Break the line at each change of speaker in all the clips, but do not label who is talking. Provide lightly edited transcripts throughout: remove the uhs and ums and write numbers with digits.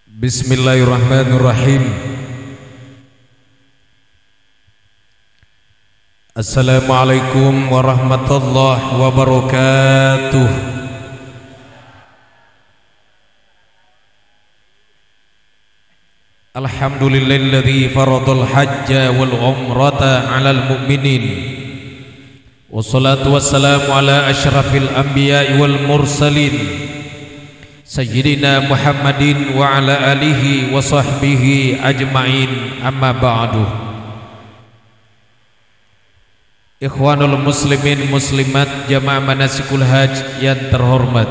Bismillahirrahmanirrahim. Assalamualaikum warahmatullahi wabarakatuh. Alhamdulillahilladzi faradal hajja wal umrata 'alal mu'minin. Wassalatu wassalamu ala asyrafil anbiya'i wal mursalin Sayyidina Muhammadin wa ala alihi wa sahbihi ajma'in, amma ba'du. Ikhwanul muslimin muslimat jamaah manasikul haj yang terhormat,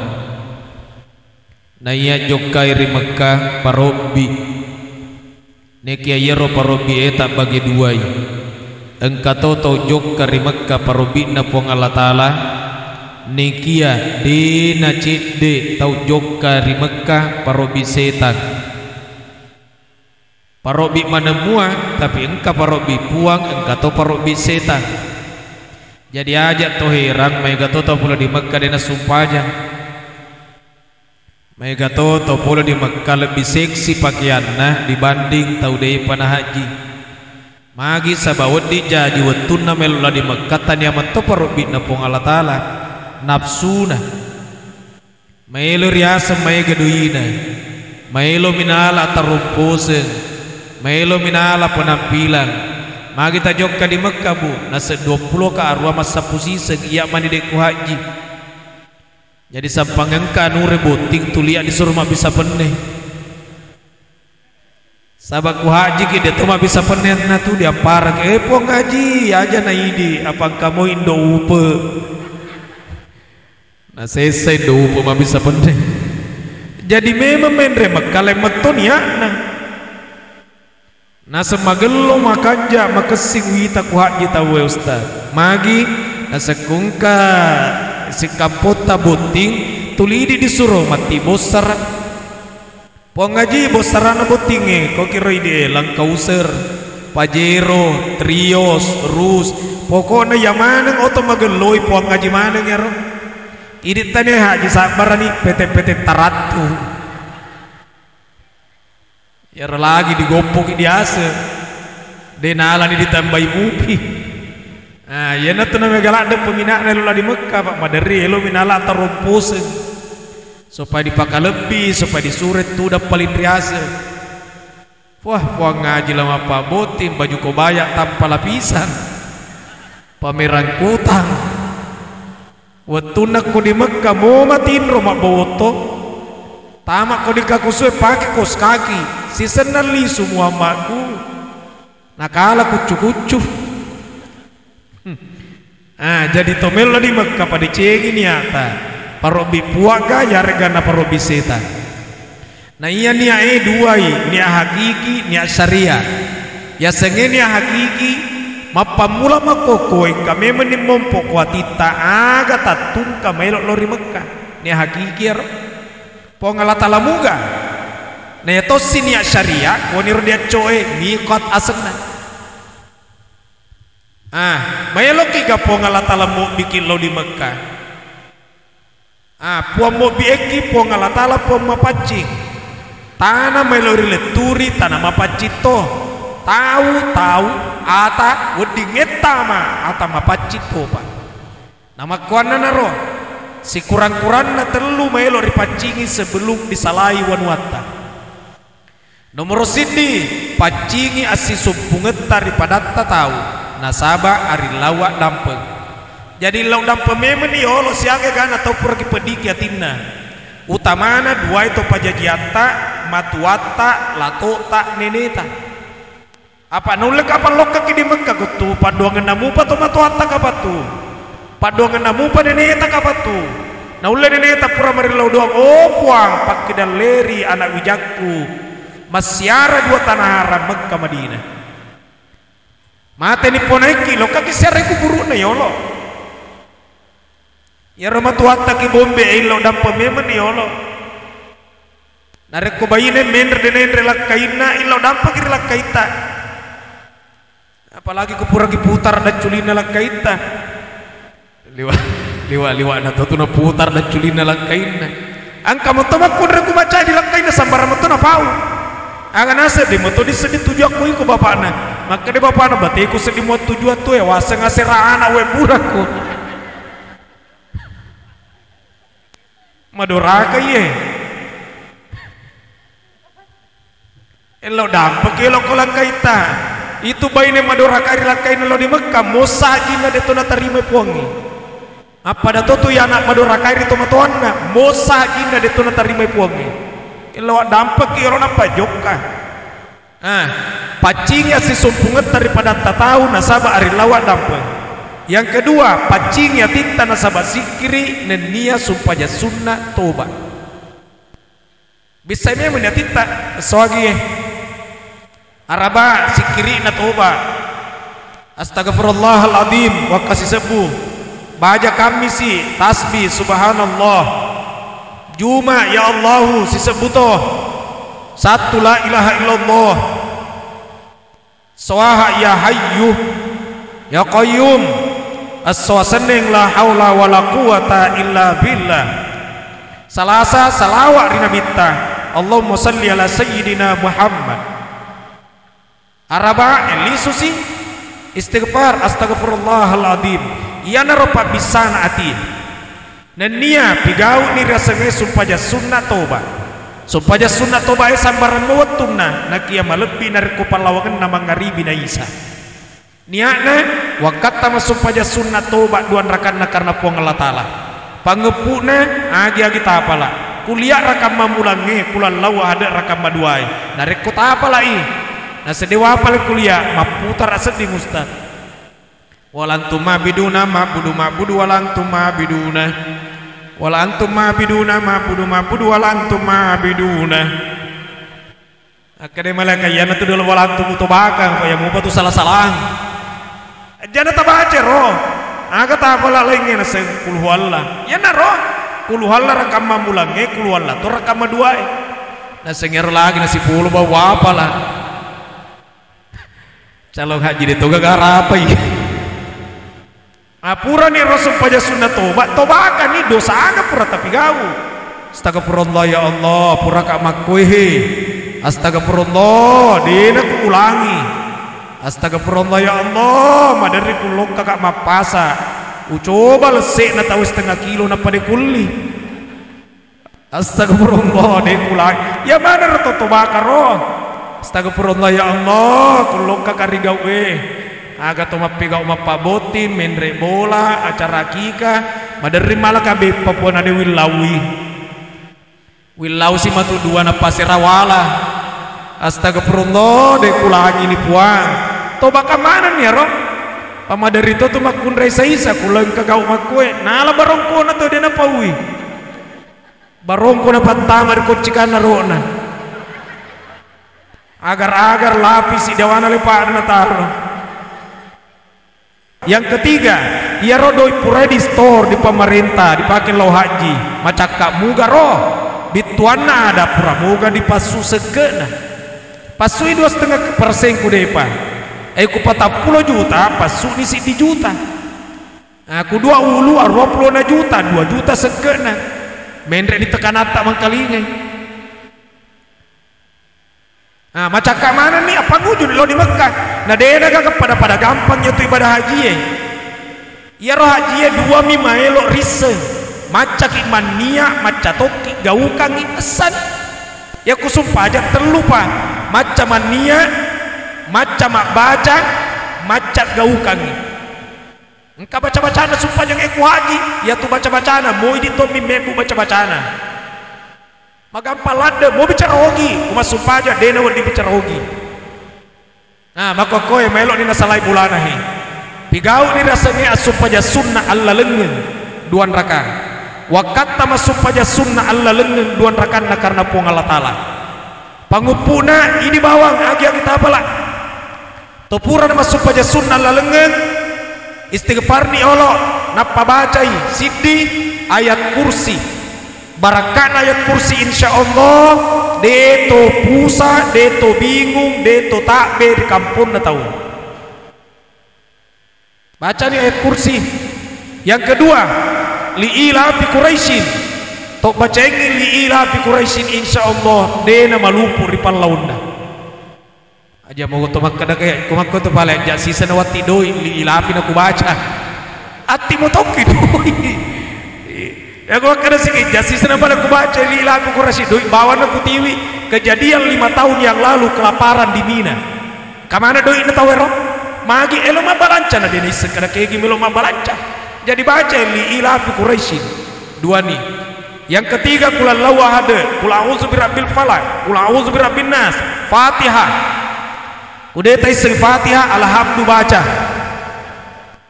naya jokairi Mekah parobi nekia yero parobi eta bagi duai engkato tau jokari Mekah parobi na pong Allah Ta'ala nikia di nacide tau jokari Mekah parobi setan parobi mana mua tapi engka parobi puang engka tau parobi setan. Jadi aja toh heran mereka tau pula di Mekah dena sumpahnya mereka tau pula di Mekah lebih seksi pakaiannya dibanding tau deh panah haji magi sabawat di jadi wetuna melula di Mekah tanya mantap parobi na pong Allah Ta'ala nafsuna mailo riasa maiga duina mailo minala tarumpusen mailo minala penampilan magi tajokka di Mekah bu nasa 20 ka arwa masa pusise iya mani deku haji jadi sampangengka nure boting tulia disuruh mah bisa peneh sabaku haji ki dia tuh mah bisa peneh na tuh dia parak pong haji aja na idi apa kamu indo upe nah selesai doa mah bisa penting. Jadi memang mendre Mekah lemeton ya nah semagelo makanja makesing wita ku haji tawe ustaz magi nasekungka si kampota boting tulidi disuruh mati bosar pong ngaji bosarana botinge kok kira ide langkauser pajero trios rus pokoknya yang mana oto mageloi pong ngaji mana ya roh ini tanya haji sabar nih PT taratu ya lagi digopok di ase denala nih ditambahi mupi nah ya natu nama galak ada peminatnya lula di Mekah pak madari lo minala tarumpus supaya dipakai lebih supaya disuret tuh udah paling riasa wah puang ngaji lama pak botin baju kobaya tanpa lapisan pameran kutang wetuna ko di Mekah mau matiin rumah boto tamak ko di kakusue pakai kos kaki si senali semua makku nakala kucu-kucu jadi tomelo di Mekah pada cengi niata parobi puaga yargana parobi setan nah iya nia dua nia hakiki nia syariah ya sengen nia hakiki mapamula makoko kami menimom pokwatita aga tatung kami lori Mekah ni hakiki pong Allah Ta'ala muga na to sinia syariah konir dia coe miqat asna mayelo kiga pong Allah Ta'ala mo bikin lo di Mekah puang mo bieki pong Allah Ta'ala pong mapacing tanah melori leturi tanah mapacito tahu ata wedi ngetama ata mapacito pak nama kuana naro si kurang-kurang na terlalu melo ripacingi sebelum disalai wanuata nomor sini pacingi asi sumpungetar daripada tahu nasaba ari lawak dampeng jadi law dampeng memang ni olo siaga kan atau pergi pediki atina utamana dua itu pajajiata matuata latota neneta apa nulek apa lokak di Mekah kutu paduangan namu pa to matuata ka patu paduangan namu pa neneta ka patu na ulle neneta pura marilau doang puang pak kedal leri anak wijakku masyara dua tanah haram Mekah Madinah mate ni poneki lokak kisare ku buruna ya Allah ya ramatuata ki bombe ilo dampa memang ya Allah narek ko bayine mendre denendre lakaina ilo dampa kiri lakaita apalagi kupura kiputar dan culina lakaita liwa na to na putar dan culina lakaina angka moto makun ku baca di lakai na sambar moto na pau angan asa di moto di sedih tuju aku iku bapakna maka di bapakna bati ku sedih moto tuju tu ya wasa ngasera anak we buraku maduraka ye elo dampak elo kolang kaita itu baine maduraka ri lakai na lo di Mekah mosaji na deto na tarima puangi apa dato tu ya anak maduraka ri to matuanna mosaji na deto na tarima puangi elo dampak elo napa joka pacingnya si sumpunget daripada tatau nasaba ari lawa dampak yang kedua pacingnya tinta nasaba sikiri nenia supaya sunnah toba bisa ini menyatinta soagi araba sikiri na toba astagfirullahaladzim wa kasih sebuh baca kami si tasbih subhanallah juma ya Allahu si sebutoh satu la ilaha illallah swaha ya hayyu ya qayyum as-sawasaneng la haula wa la quwata illa billah salasa salawat rina bitta Allahumma salli ala sayyidina Muhammad araba elisusi istighfar astagfirullahaladzim iya naropa bisana ati nenia pigau ni rasanya supaya sunnah toba sambaran mawatuna nakia malebi nariku palawangan nama ngaribi na isa niana wakata supaya sunnah toba duan rakan karena puang Allah Ta'ala pangepuna agi-agi tapala kuliah rakam mamulange kulan lawa ada rakam maduai nariku tapala nah sedewa pala kuliah maputar asedi ustaz walantum ma'biduna ma'budu walantum ma'biduna walantum ma'biduna ma'budu walantum ma'biduna akade malaka yana tu dulu walantum utobaka kaya mo batu salah-salah jana tabace ro aga ta pala lainge na seng kulhualla yana ro kulhualla rakam mamulange kulhualla to rakam maduai na senger lagi na 10 bawa apala calon haji di toga garapa apura nih rasul pada sunnah tobakan nih dosa aga pura tapi gau astagfirullah ya Allah pura kak makuihi astagfirullah dina ku ulangi astagfirullah ya Allah madari kulong kakak mapasa ucoba lesek na tahu setengah kilo na pada kulli astagfirullah deh ulangi ya mana reto tobakar roh astagfirullah ya Allah kulong kakak rigawe aga to mapigau mapaboti menre bola acara kika madari malah kabe Papua nade willawi si matu dua na pasirawala astagfirullah de kulangi ni puang toba ka mana nih ro pamadari to makun resa isa kulang kagau makue nala barongko na to de na pawi barongko na pantama de kocikana rona agar lapis si dawana lepa na taro. Yang ketiga, ia rodoi pura di store di pemerintah dipakai lo haji macaka muga roh bituana ada pura muga di pasu segena pasui 2,5% ku depa ku 40 juta pasu di sini juta aku 20 20 juta 2 juta segena mendre ditekan atak mangkalinge macaka mana nih apa ngujud lo di Mekah nah dena gak pada gampangnya tuh ibadah haji ya roh haji 2 mimae lo rise macak imania maca toki gaukang ipesan ya kusumpah aja terlupa maca mania maca mak baca maca gaukang engkau baca-bacana sumpah yang eku haji ya tuh baca-bacana mau ini tuh mimpu baca-bacana magampal ada mau bicara hogi kuma sumpah aja dena wadi bicara hogi maka koe melok ni nasalai bulana he pigau ni rasanya asumpaja sunnah Allah lengen duan raka wakata masumpaja sunnah Allah lengen duan rakan na karena puang Allah Ta'ala pangupuna ini bawang agi kita apalah topuran masumpaja sunnah Allah lengen istighfar ni Allah napa bacai sidi ayat kursi barakan ayat kursi insyaallah deto pusa deto bingung deto takbe di kampung na tahu baca nih ayat kursi yang kedua liila fi Quraisyin tok bacengi li ila fi Quraisyin insyaallah dena malupu ripan launda aja mau to makkada kaya kumakko to pale ja sisa na wati doi li ila fi na ku baca ati mo tokki doi ya gua kada sih ja sisa na pale ku baca li ila fi Quraisyin doi bawa na ku tiwi kejadian 5 tahun yang lalu kelaparan di Mina kamana doi na tawero magi elo mabalanca na deni sekada kegi melo mabalanca jadi baca li ila fi Quraisyin dua nih. Yang ketiga kul huwallahu ahad, kul a'udzu birabbil falaq, kul a'udzu birabbin nas, Fatihah. Udah taiseng Fatihah, alhamdu baca.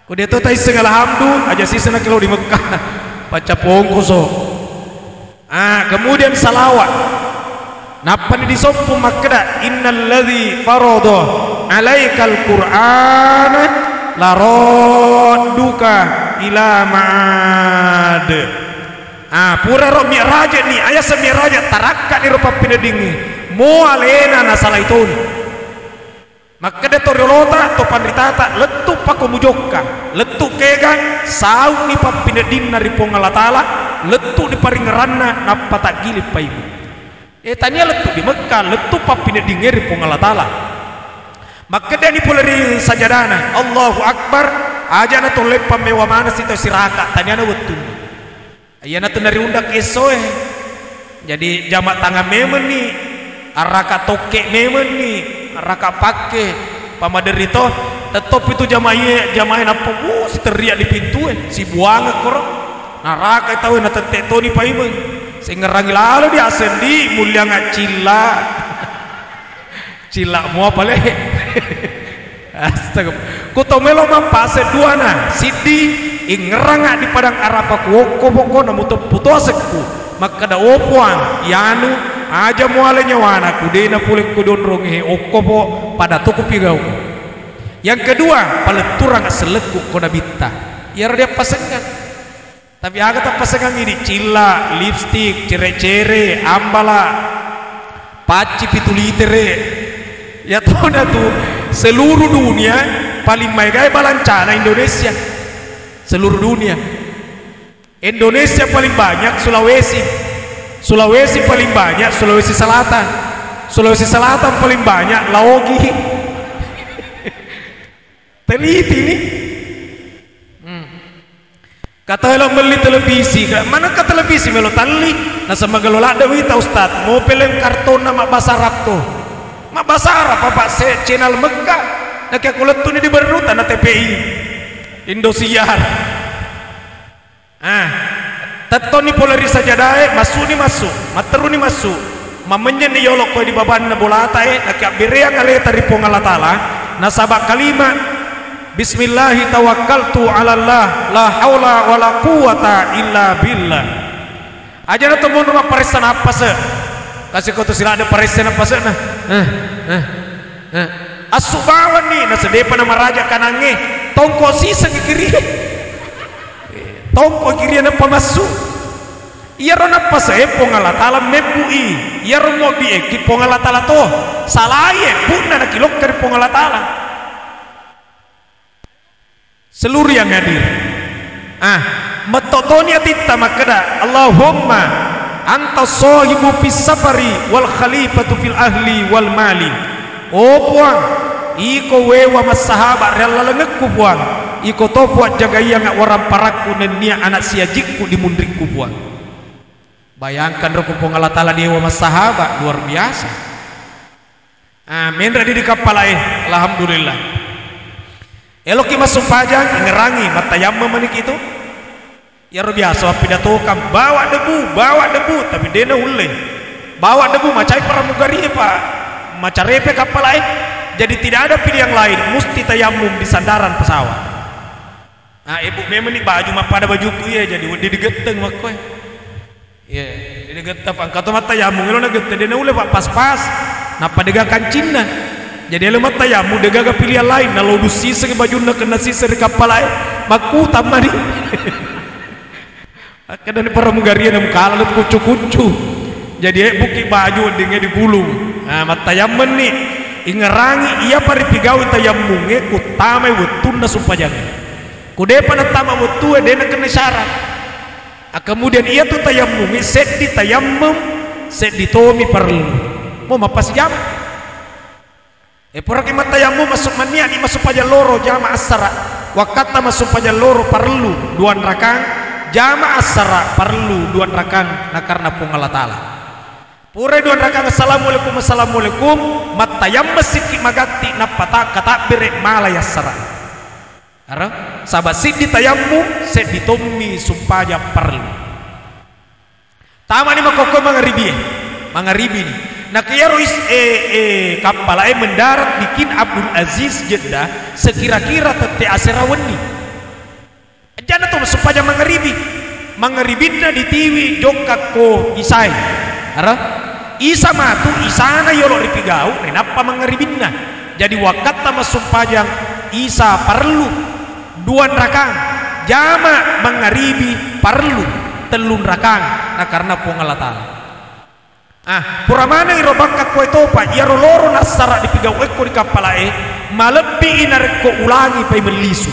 Udah to taiseng alhamdu aja sisana kalau di Mekah baca pongkoso. Kemudian salawat. Napa di soppu makkada innalladzi farada 'alaikal qur'ana laradduka ila ma'ad. Pura ro mi'raj ni ayah semiraj tarakka ni rupa pinedingi mo alena na salaitun maka de torolota to pandritata letu pako mujokka letu kegang sau ni pa pinedin na ripong Allah taala letu di paringeranna na patagilip paibu tanya letu di Mekah letu pa pinedingi ripong Allah taala maka de ni puleri sajadana Allahu akbar aja na to lepa mewa mana sito siraka tanya na wetu ayana tu nari undak esoe jadi jamak tangan memen nih araka toke memen nih araka pake pamaderito tetap itu jamain apa si teriak di pintu si buang korok naraka tahu na tetetoni paimen sehingga rangi lalu dia sendi mulia nggak cila mau apa leh astaga kutomelo mampase dua na sidi ingeranga di padang arapa kuoko poko namu putosekku maka da opuan yanu aja muale nyawana kudena pulik kudonrong he okopo pada tuku pigau yang kedua paleturang selekku koda bitta ya dia pasengan tapi aga tak pasengan ini cila lipstick cere-cere ambala paci pitulitere ya tuh seluruh dunia paling mega balancana Indonesia seluruh dunia Indonesia paling banyak Sulawesi paling banyak Sulawesi Selatan paling banyak Laogi teliti nih kata lo beli televisi mana ke televisi melo tali nah sama gelola ada wita ustad mau pelem karton nama bahasa Arab tuh mak bahasa Arab apa se channel Mekah nah kayak kulit tuh di berutan na TPI Indosiar tetoni poleri saja dae masuk materu ni masuk mamenya ni yolok ko di baban na bolata nak berea kali tari pong Allah taala nasabak kalimat bismillah tawakkaltu ala Allah la haula wala quwata illa billah aja na temun rumah parisan apa se kasih kau tu sila ada parisan apa se nah asubawan ni na sedepa nama raja kanange tongko sisa kiri tongko kiri na pamasuk iya rona pasai pongala taala mebui iya romo bieki pongala taala to salaye bunda na kilok dari pongala taala seluruh yang hadir metotoni atita makada Allahumma anta sahibu fis safari wal khalifatu fil ahli wal mali puang iko wewa masahabat rela lengekku puang iko to puat jaga yang orang paraku nenia anak siajikku di mundrikku puang bayangkan roko pongala taala dewa masahabat luar biasa amin radi di kapal alhamdulillah eloki masuk pajang ngerangi mata yamma manik itu ya biasa pidato kam bawa debu tapi dena ulle bawa debu macai pramugari pak macarepe kapal jadi tidak ada pilihan lain mesti tayamum di sandaran pesawat ibu memang ini baju mah pada bajuku ya jadi di digeteng makko ya di digetep angkat mata tayamum lo na gete dena ule pak pas-pas napa dega kancina jadi lo mata tayamum dega ga pilihan lain na lo sisa ke baju na kena sisa di kapal maku tamari kadang pramugari na mukala lo kucu-kucu jadi buki baju dengan digulung mata tayamum nih ingerangi iya pari pigawi tayamunge kutame wetuna supaya kudepa na tama wetue dena kena syarat Kemudian ia tuh tayamum, set di tayamum, set di tomi perlu. Mau mapas jam? Pura kimat tayamum masuk mania ni masuk paja loro jama asara. Wakata masuk paja loro perlu duan rakang, jama asara perlu duan rakang. Nah karena pun Allah Taala. Pura duan rakang assalamualaikum assalamualaikum. Matayam masiki magati napata kata bere malaya asara. Sahabat sidi tayamum set ditomi supaya perlu. Tama ni makoko mangaribi ni. Nah kiyaro kapal mendarat bikin Abdul Aziz Jeddah sekira-kira tete aseraweni. Jana tuh supaya mangaribinna di tiwi jokak ko isai. Isa matu isana yolo ripigau kenapa mangaribinna. Jadi wakata masumpajang Isa perlu duan rakang jama mangaribi perlu telun rakang. Nah karena pun Allah Taala pura mana iro bakak koe topa iro loro nasara dipigau eko di kapalae malebi inareko ulangi pai melisu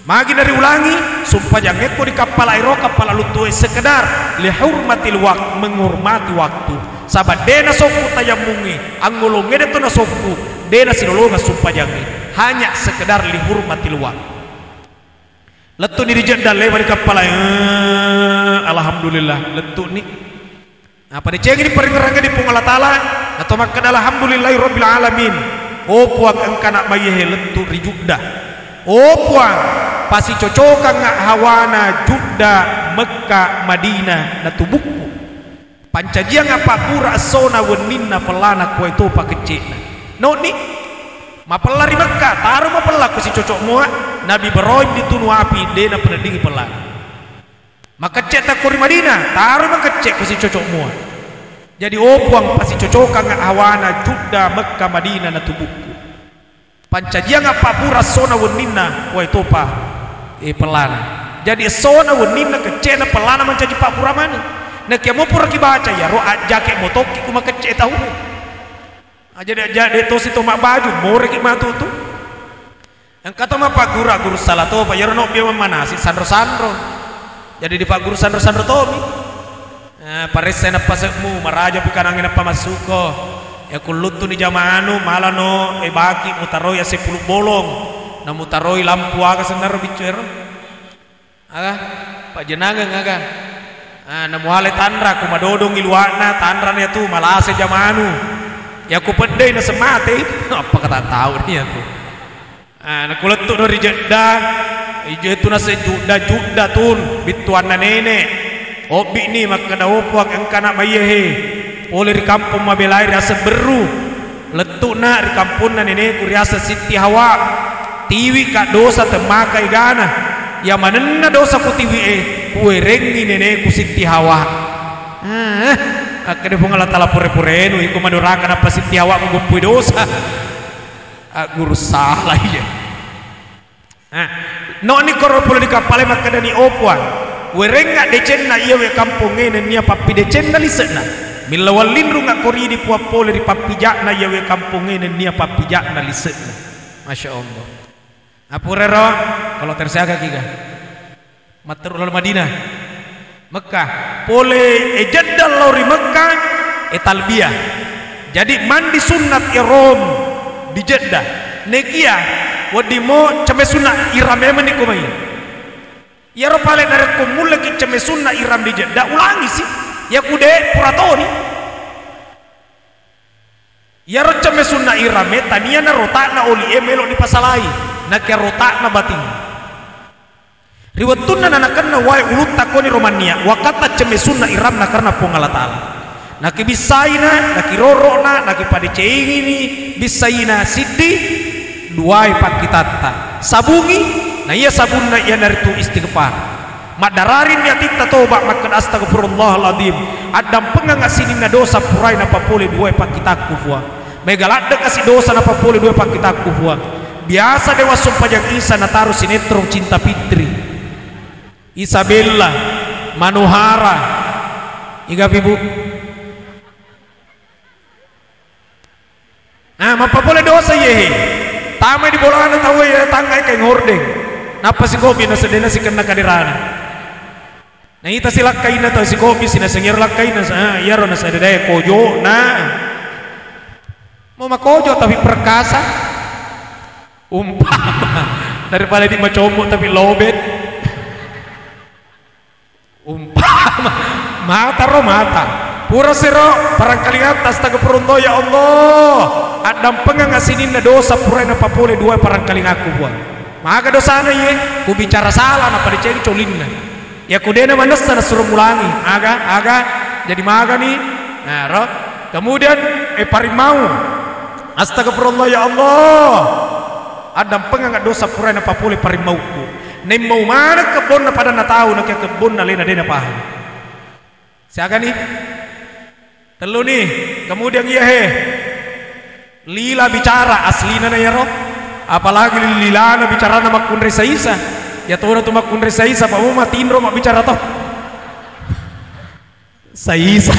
magi dari ulangi sumpah jang eko di kapalae ro kapala lutue sekedar lihurmatil waqt menghormati waktu sahabat dena sofu tayamungi anggolo ngede to nasofu dena sinologa sumpah jangi hanya sekedar lihurmatil waqt. Letu ni dijendal lebar di kapal alhamdulillah letu ni apa diceng ini peringerangnya di pung Allah Taala atau maka alhamdulillahi rabbil alamin puang engkana bayehe letu rijudda puang pasi cocokan ngak hawana Judda Mekah Madinah na tubuku pancajia ngapa pura sona weninna pelana kue topa kecina no ni mapelari Mekah taruh mapelaku si cocok mua Nabi Ibrahim ditunu api dena penedingi pelan maka cek tak kuri Madinah taruh maka cek ku si cocok mua jadi puang pasi cocokan ngak hawana Judda Mekah Madinah na tubuku pancajia ngapa pura sona weninna kue topa pelan jadi sona weninna kecena pelana mencaji pak pura mani nah kia mau pura kibaca ya roa jakek motoki ku maka cek tahu aja dia tosi tomak baju more ki matu tu yang kata ma pak guru salah to pak yarono biar manasi sandro jadi di pak guru sandro tomi parese na pasekmu maraja pikanangin apa masuko ya kulutu ni jamanu malano baki mutaroi ya 10 bolong na mutaroi lampu aga senar bicer pak jenanga ngaga na muale tandra kumadodong iluana tandra ya tu malase jamanu ya aku pedai na semate apa kata tahu dia tuh na kuletu dari Jeddah itu na sejuda tun bituan na nenek obi ni maka da opuak engkana bayehe oleh di kampung mabelai rasa beru letu na di kampung na nenek kuriasa Siti Hawa tiwi kak dosa temakai gana ya manenna dosa ku tiwi kue rengi nenek ku Siti Hawa akhirnya bunga latala pure-purenu iku madurakan apa Siti Hawa mengumpui dosa guru salah ya no ni koro pula di kapale maka dani opuan werenga decenna iya we kampungnya nia papi decenna lisena milawalin runga kori di puapole di papi jakna iya we kampungnya nia papi jakna lisena Masya Allah apurero kalau tersiaga kiga matur Madinah Mekah pole Jeddah lauri Mekah talbiyah jadi mandi sunat ihram di Jeddah nekia wadimo ceme sunat ihram emani kumai ya ro pale nare kumul lagi ceme sunat ihram di Jeddah ulangi sih ya kude puratoni ya ro ceme sunat ihram tania na rotakna oli emelo di pasalai nak ya rotakna batin riwatun nanakan na wai ulut takoni Romania wakata ceme sunna iram na karena pung Allah Taala naki bisaina naki roro na naki pada ceingi ni bisaina sidi duai pak kitata sabungi na iya sabun na iya naritu istighfar madararin ya tita toba makan astagfirullahaladzim adam pengang asinin na dosa purai na papole duai pak kitaku fuang megalada kasih dosa na papole duai pak kitaku fuang biasa dewa sumpah yang isa na taruh sinetron cinta fitri Isabella Manuhara iga ibu apa boleh dosa ye tama di bolana tahu ya tangga kayak ngordeng napa si kopi na sedena si kena kadirana Nah ita silakain na to si kopi sinasangir lakain na sa iyaro na sa daya kojo na mau makojo tapi perkasa umpama daripada di macomok tapi lobet umpama mata pura siro barangkali atas taga perunto ya Allah adam pengang asinin na dosa pura na papole dua barangkali ngaku buat maka dosa na ye ku bicara salah na pada ceng colin na ya kudena manusia na suruh mulangi aga jadi maga nih nah roh kemudian parimau astagfirullah ya Allah adam pengang dosa pura na papole parimauku nem mau mana kebon na pada na tahu na kaya kebon na lena dena paham siaga nih telu nih kemudian iya lila bicara aslina na ya roh apalagi lila na bicara nama kun resaisa ya tuh na tumak kun resaisa pa mo matindro mak bicara toh saisa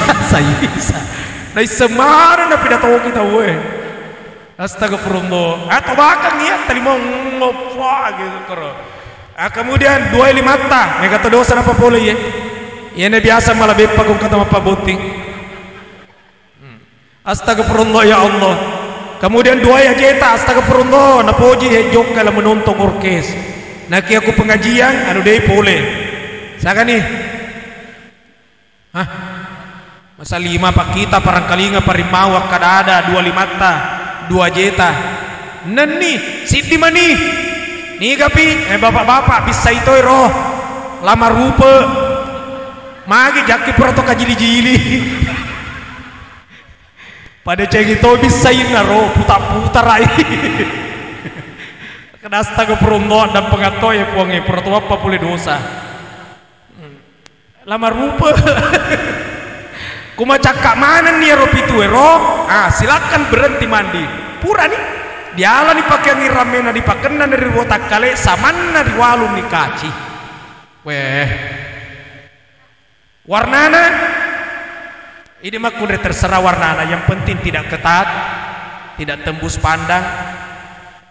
na semara na pidato kita we astagfirullah atau bakang ya tadi mau ngopwa gitu karo kemudian dua limata yang kata dosa apa boleh ya ini biasa malah bepa kung kata apa buting astagfirullah ya Allah kemudian dua ya jeta astagfirullah napoji hejok kalau menonton orkes naki aku pengajian anu deh boleh saya nih masa lima pak kita barangkali nggak parimau kada ada dua limata dua jeta nani sidi mani nih kapi bapak-bapak bisa itu roh lama rupa magi jaki pura to kajili-jili pada ceng itu bisa ina roh putar-putar rai kena astagfirullah dan pengato ya puangnya pura to apa boleh dosa lama rupa kuma cakak mana nih roh itu roh silakan berhenti mandi pura nih diala nih pakai ngiramena dipakena dari botak kale samanna di walum nih kaci weh warnana ini mah kudu terserah warnana yang penting tidak ketat tidak tembus pandang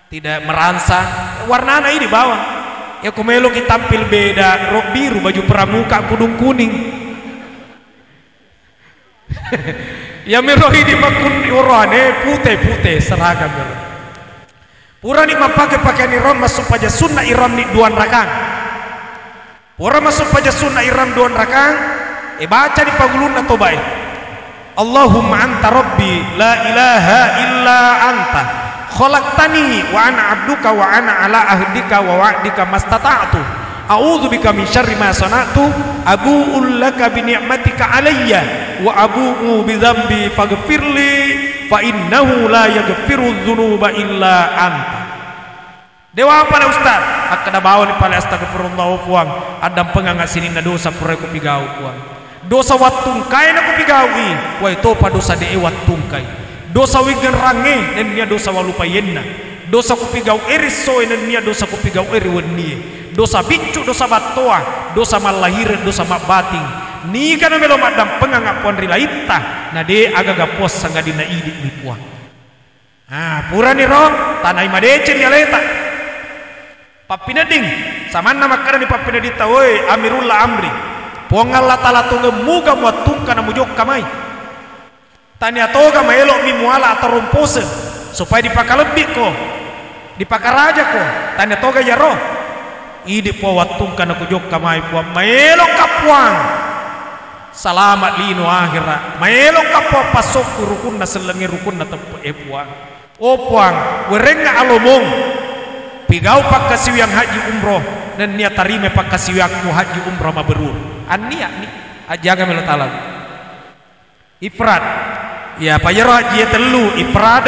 tidak merangsang warnana ini bawah ya kumelo kita tampil beda rok biru baju pramuka kudung kuning ya merohi di makun urane putih seragam pura ni mapake pakaian ihram masuk pada sunnah ihram ni duan rakang pura masuk pada sunnah ihram duan rakang baca di pagulun atau baik Allahumma anta rabbi la ilaha illa anta khalaqtani wa ana abduka wa ana ala ahdika wa wa'dika mastata'tu a'udzu bika min syarri ma sana'tu abu'u laka bi ni'matika alayya wa abu'u bi dzambi faghfirli fa innahu la yaghfiru dzunuba illa anta dewa pada ustaz akada bawa ni pala astagfirullah puang adam pengang sini na dosa pura ko pigau puang dosa watungkai na ko pigawi wa itu pa dosa de watungkai dosa wigen range dan nia dosa walupayenna dosa ko pigau eriso dan nia dosa ko pigau eri wenni dosa bicu dosa batoa dosa malahir dosa mabating ni kana melo madam pengang apuan rilaita na de agaga pos sanga dina idi ni puang pura ni rong tanai madecen ya leta papinading samanna makana ni papinadita woi amirullah amri puang Allah ta'ala tunga muga muatung kana mujok kamai tanya toga maelok mi muala atau rompose supaya dipakalebik ko dipakaraja ko tanya toga ya roh idi po watung kana kujok kamai puang maelok kapuang selamat lino akhirat maelok kapo pasok rukun na selengi rukun na tempo puang puang werenga alomong pigau pak kasiwiang haji umroh dan niat tarime pak kasiwiangmu haji umroh mabrur niat ni ajaga melo taala ifrad ya payaro haji telu ifrad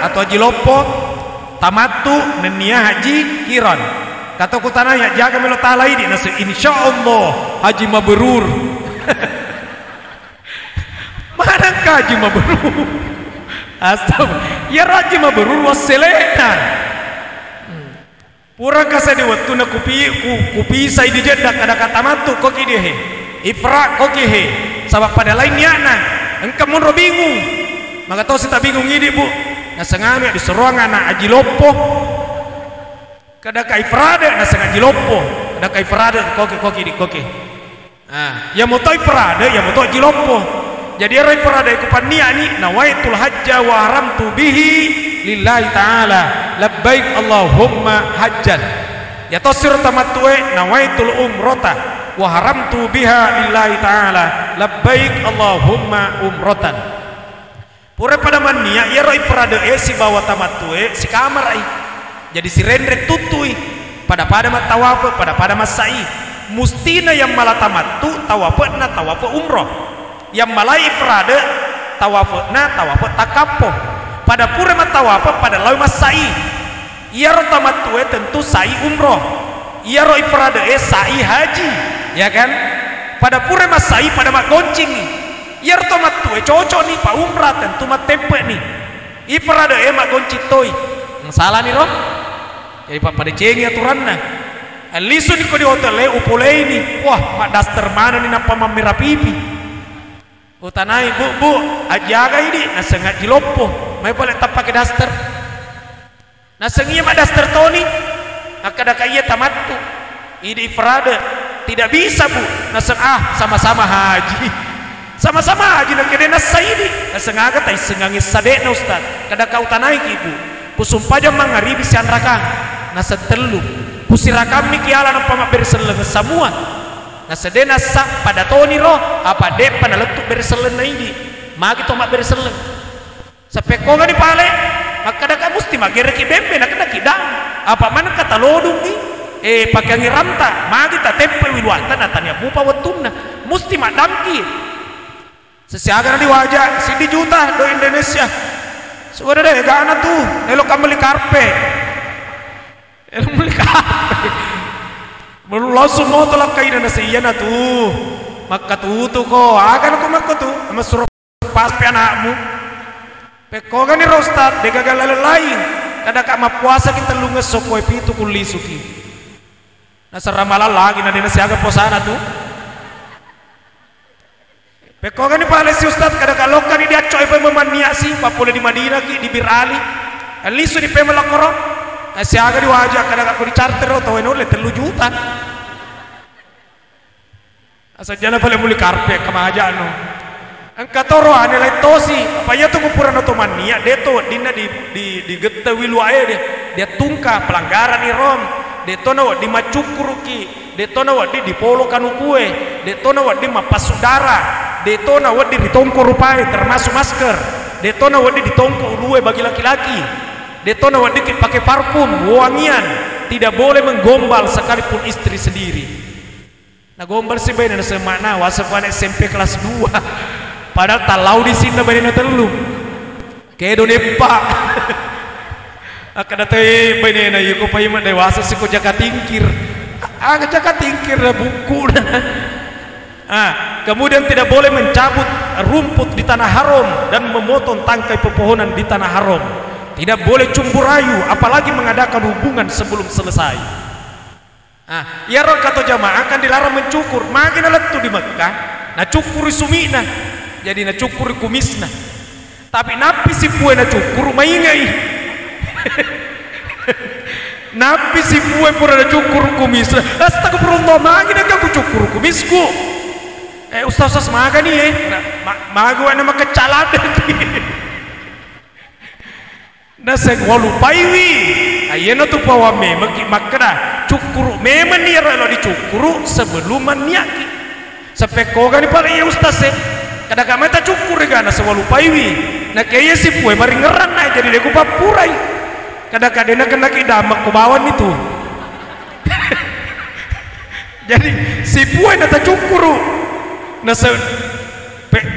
atau haji lopo tamattu dan niat haji kiran kata ku tananya jaga melo taala ini nasu insyaallah haji mabrur mana haji mabrur astagfirullah ya haji mabrur waselena pura kasa di waktu na kupi sai di jedak ada kata matu koki dia ifra koki he sabab pada lainnya na engkau mun bingung maka tahu kita bingung ini bu na sengame di seruangan na aji lopo kada kai ifrade na sengaji lopo kada kai ifrade koki di koki Ya motoi perada ya motoi jiloppo. Jadi roi perada iku pania ni nawaitul hajja wa haramtu bihi lillahi ta'ala labbaik Allahumma hajjan. Ya tosir tamattu'e nawaitul umrata wa haramtu biha lillahi ta'ala labbaik Allahumma umratan. Pura pada mania ya roi perada si bawa tamattu'e si kamar ai. Jadi si rendre tutui pada mat tawaf pada mat sa'i. Mustina yang malah tamattu tawafna tawaf umroh, yang malah ifrade tawafna tawaf takapo. Pada pura mat tawaf pada lawi mas sa'i. Ia ro tamattu tentu sa'i umroh, ia ro ifrade sa'i haji, ya kan? Pada pura mas sa'i pada mat goncing nih. Ia ro tamattu cocok nih pak umrah tentu mat tempe nih. Ifrade mat goncing toy. Salah nih roh. Jadi pak pada cengi aturanna. Lisu di kodi hotel upole ini, wah mak daster mana nih napa mamira pipi. Utanai bu ajaga ini nasengat jiloppo, mai boleh tak pakai daster. Nasengia mak daster toni, akadaka iya tamattu, ini ifrade tidak bisa bu. Naseng sama-sama haji, sama-sama haji nak kena saidi. Nasengaga tai sengangis sadek na ustad. Kadaka utanai ibu, kusumpah jam mangaribi sian rakang, nasetelu. Kusirakam ni kiala nampa mak berseleng semua. Na sedena sak pada toni roh apa de pada letuk berseleng na ini. Magi to mak berseleng. Sapeko ga di pale maka dak musti magere ki bembe nak kena kidang. Apa man kata lodung ni pakai ngiramta magi ta tempe wilwata na tanya bupa wetunna musti mak damki. Sesiaga di wajah sidi juta do Indonesia. Sudah deh gana tuh elok kembali karpe. Beli kape belum langsung mau tolak kain dan seiana tuh maka tuh kok akan aku maka tuh sama suruh paspe anakmu peko kan ni rostat dega gagal lain kada kak ma puasa kita lu ngesok pitu kuli suki nasara malah lagi nanti nasi agak posana tuh peko kan ni palesi ustad kada kalau kan dia coy pemania sih papule di Madinah ki di Bir Ali lisu di pemelak korong. Siaga di wajah kadang aku di charter atau enole 3 juta. Asa jana pale muli karpe kamaja anu. Angka toro ane lai tosi, apa ya tu ngupuran otomania deto dina di gette wilu ae dia tungka pelanggaran irom. Detono di macukuru ki, detono di polo kanu kue, detono di mapasudara, detono di ditongko rupai termasuk masker, detono di ditongko ulue bagi laki-laki. Detona wadikit pakai parfum wangian, tidak boleh menggombal sekalipun istri sendiri. Nah gombal sih bener semakna wasapan SMP kelas 2 padahal talau di sini bener telu kedo nepa akan datang bener yuko payah dewasa sih kok jaka tingkir jaka tingkir buku kemudian tidak boleh mencabut rumput di tanah haram dan memotong tangkai pepohonan di tanah haram. Tidak boleh cumbu rayu, apalagi mengadakan hubungan sebelum selesai. Ya roh kata jamaah akan dilarang mencukur. Makin letu di Mekah, na cukuri sumina, jadi na cukuri kumisna. Tapi napi si pue na cukur maingai. Napi si pue pura na cukur kumisna. Astagfirullah, makin aku cukur kumisku. Ustaz maga nih maga nama kecaladan. Naseng walu paiwi ayana tu pawa memang makna cukuru memang ni relo dicukuru sebelum maniaki sampai koga ni pala ya ustaz kada kama ta cukur gana sewalu paiwi na kaya si pue mari ngeran na jadi deku papurai kada kadena kena kidamak kubawan itu jadi si pue na ta cukuru na se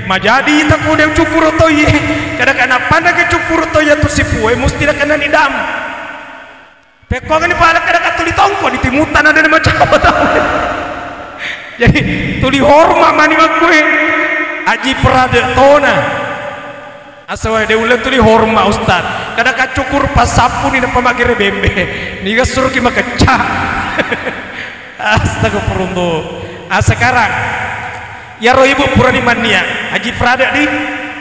majadi tak kau yang cukur atau ye kadang-kadang pandang ke cukur atau ya tu si pue mesti nak kena nidam pekau kan ni pala kadang-kadang tuli tongko di timutan ada macam apa tahu jadi tuli hormat mani makue aji perade tona asal dia ulang tuli hormat ustad kadang-kadang cukur pas sapu ni nak pamakir bembe ni kasur kima kecah astagfirullah. Sekarang ya roh ibu purani mania haji prada di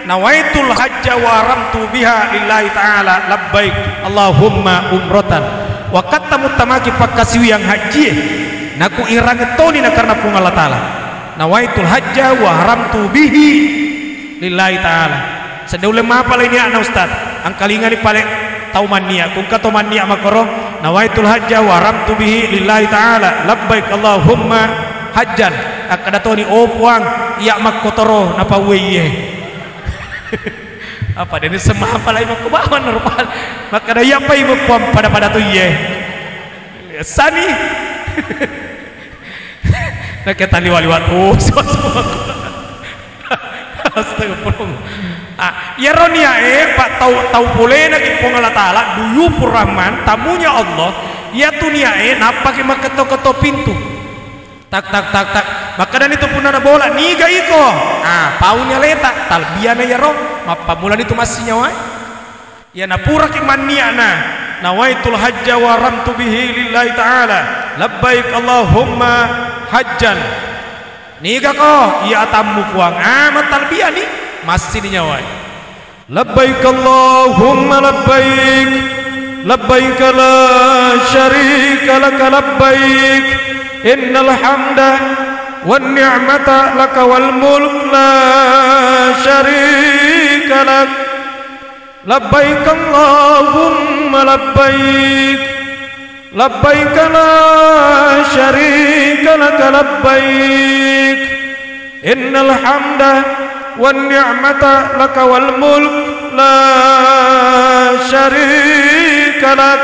nawaitul hajja wa haramtu biha lillahi ta'ala labbaik Allahumma umratan wa katamu tamaki pakasiu yang haji naku irang toni na karena pung Allah ta'ala nawaitul hajja wa haramtu bihi lillahi ta'ala. Sedulem apa lain ya Ustaz? Angkalingan ni paling tau mania kung kato mania makoro nawaitul hajja wa haramtu bihi lillahi ta'ala labbaik Allahumma hajjan akadato ni opuang iya makotoro napa weye apa dan semua apa lain makubawan normal maka da iya pa ibu puang pada tu ye sani nak kita liwat oh semua astagfirullah. Ya ronia pak tahu boleh nak ipong Allah Taala duyupur Rahman tamunya Allah ya tunia napak ima ketok pintu tak maka dan itu pun ada bola niga iko paunya letak talbiana ya roh mapa bulan itu masih nyawa ya napura kimaniana nawaitul hajja wa ramtu bihi lillahi ta'ala labbaik Allahumma hajjan niga ko iya tamu kuang matalbiya ni masih nyawa labbaik Allahumma labbaik labbaik la syarika laka labbaik innal hamda wan ni'mata laka wal mulk la syarika lak labbaik Allahumma labbaik labbaik la syarika laka labbaik innal hamda wan ni'mata laka wal mulk la syarika lak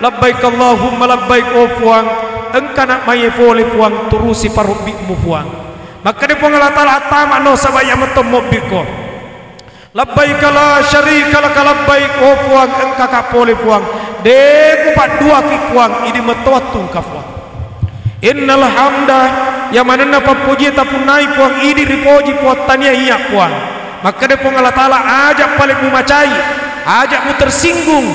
labbaik Allahumma labbaik puang engkau nak maye boleh puang turusi parubikmu puang maka dia puang Allah Ta'ala atama no sabaya metomok biko labbaik la syarika laka labbaik puang engkau kak boleh puang deku pak dua ki puang ini metotu ka puang innal hamda yang mana napa puji tapun naik puang ini ripoji puat tania iya puang maka dia puang Allah Ta'ala ajak paling mumacai ajak mu tersinggung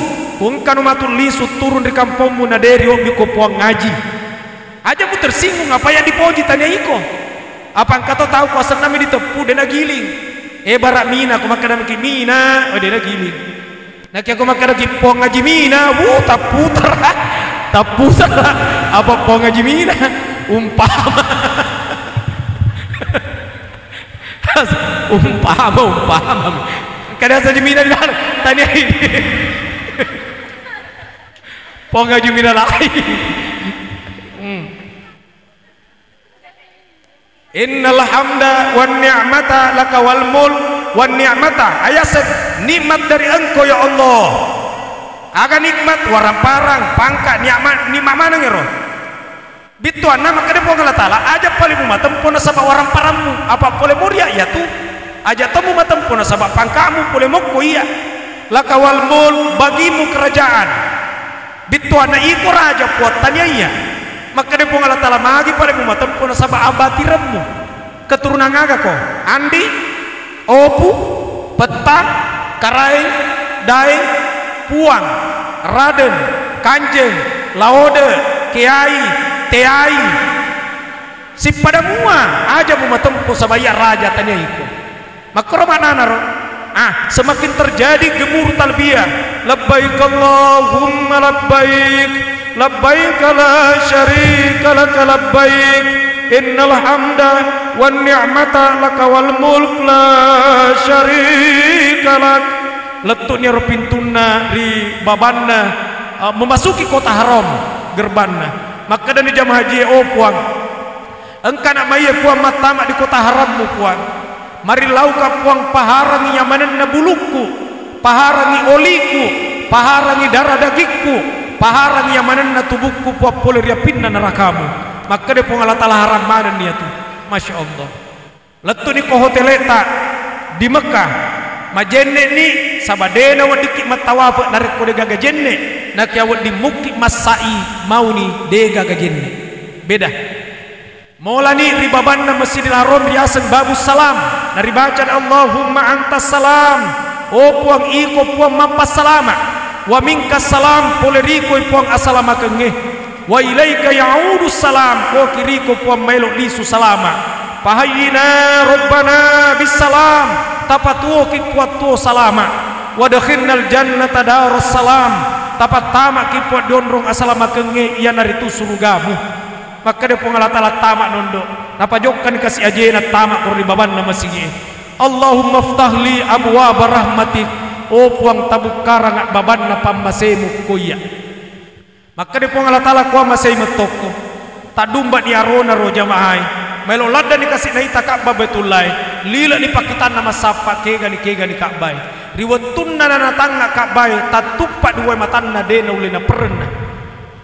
ungkan umatul lisu turun di kampungmu na dari biko puang ngaji aja mu tersinggung apa yang dipoji tanya iko apa engkau tahu kuasa nami ditepu dena giling barak mina aku makan dana mina oh dena giling nak aku makan dana puang ngaji mina tak putar apa puang ngaji mina umpama kadang saja mina di mana tanya ini puang ngaji mina lain innal hamda wan ni'mata laka wal mulk wan ni'mata ayasad nikmat dari engkau ya Allah aga nikmat warang-parang pangkat nikmat mana ngero bituan nama kade po Allah Taala aja paling umatem puna sabak warang-parangmu apa boleh muria ya tu aja temu matem puna sabak pangkamu boleh mokko iya laka wal mulk bagimu kerajaan bituan na iko raja puat tanya iya maka dia Allah Ta'ala magi pada umat pun sabah abati remmu keturunan aga ko andi opu peta karai dai puang raden kanjeng laode kiai teai si pada mua aja umat pun sabaya raja tanya iku maka romana naro semakin terjadi gemuruh talbiyah labbaik Allahumma labbaik labbaik la syarika laka labbaik innal hamda wan ni'mata laka wal mulk la syarika lak letuknya pintuna ri babanna memasuki kota haram gerbanna maka dan jam haji puang engkau nak maye puang matama di kota harammu puang mari lauka puang paharangi yamananna buluku paharangi oliku paharangi darah dagingku paharang yang mana na tubuhku puap poler ya pinna nerakamu maka dia pun Allah Ta'ala haram mana dia tu Masya Allah letu ni ko hotel eta di Mekah majenne ni sabadena wadiki matawafa narik ko de gaga jenne nak ya wadi mukti masai mau ni de gaga jenne beda Maulani ribabanna Masjidil Haram riasan babus salam dari bacaan Allahumma antas salam puang iko puang mampas salama wa minkas salam poleriko puang asalama kenge wa ilaika ya'udu salam ko kiriko puang melok lisu salama pahayina rabbana bisalam tapatuo ki kuatu salama wa dakhinnal jannata darus salam tapatama ki puat dondrong asalama kenge iya naritu surugamu maka dia pengalat tamak nondo napajokkan kasih ajena tamak kuri baban nama sige. Allahumma ftahli abwab rahmatik, o puang tabuk karang baban na pambasemu kuya. Maka de puang Allah Taala kuah masai metoko tak dumba di arona ro jamaah melo ladda ni kasih nai takabba betulai lila ni pakitan nama sapa kega ni kabai riwatunna na tanga kabai tatupa dua matanna dena ulina perna.